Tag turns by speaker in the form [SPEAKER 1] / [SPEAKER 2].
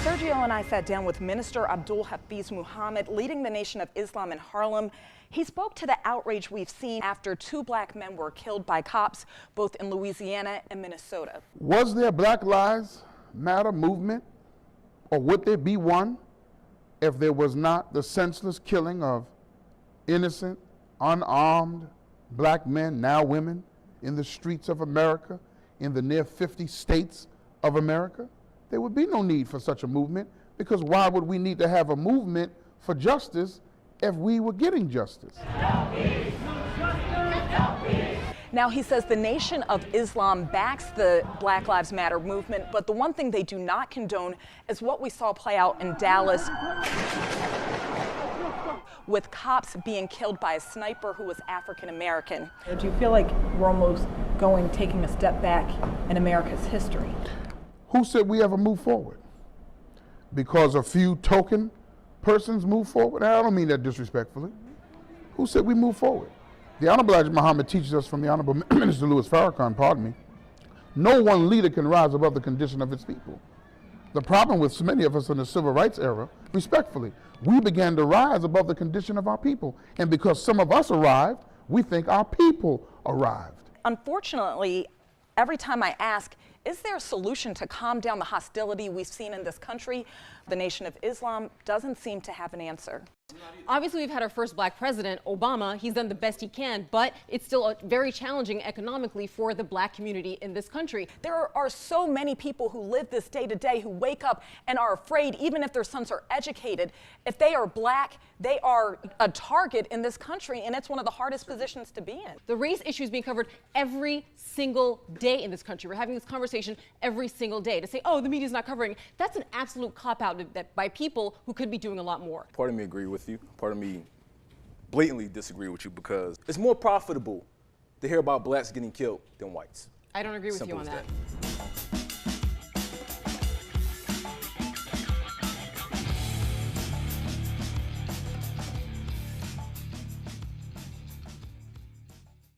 [SPEAKER 1] Sergio and I sat down with Minister Abdul Hafiz Muhammad, leading the Nation of Islam in Harlem. He spoke to the outrage we've seen after 2 black men were killed by cops, both in Louisiana and Minnesota.
[SPEAKER 2] Was there a Black Lives Matter movement, or would there be one if there was not the senseless killing of innocent, unarmed black men, now women, in the streets of America, in the near 50 states of America? There would be no need for such a movement, because why would we need to have a movement for justice if we were getting justice?
[SPEAKER 1] Now, he says the Nation of Islam backs the Black Lives Matter movement, but the one thing they do not condone is what we saw play out in Dallas with cops being killed by a sniper who was African American.
[SPEAKER 3] Do you feel like we're almost taking a step back in America's history?
[SPEAKER 2] Who said we ever move forward? Because a few token persons move forward? I don't mean that disrespectfully. Who said we move forward? The Honorable Elijah Muhammad teaches us from the Honorable Minister Louis Farrakhan, pardon me, no one leader can rise above the condition of its people. The problem with so many of us in the civil rights era, respectfully, we began to rise above the condition of our people. And because some of us arrived, we think our people arrived.
[SPEAKER 1] Unfortunately, every time I ask, is there a solution to calm down the hostility we've seen in this country? The Nation of Islam doesn't seem to have an answer.
[SPEAKER 4] Obviously, we've had our first black president, Obama. He's done the best he can, but it's still very challenging economically for the black community in this country.
[SPEAKER 1] There are so many people who live this day to day who wake up and are afraid, even if their sons are educated. If they are black, they are a target in this country, and it's one of the hardest positions to be in.
[SPEAKER 4] The race issue is being covered every single day in this country. We're having this conversation every single day. To say, oh, the media's not covering it, that's an absolute cop-out that by people who could be doing a lot more.
[SPEAKER 5] Part of me agree with you. Part of me blatantly disagree with you, because it's more profitable to hear about blacks getting killed than whites.
[SPEAKER 4] I don't agree with you
[SPEAKER 5] Simple
[SPEAKER 4] on
[SPEAKER 5] as
[SPEAKER 4] that.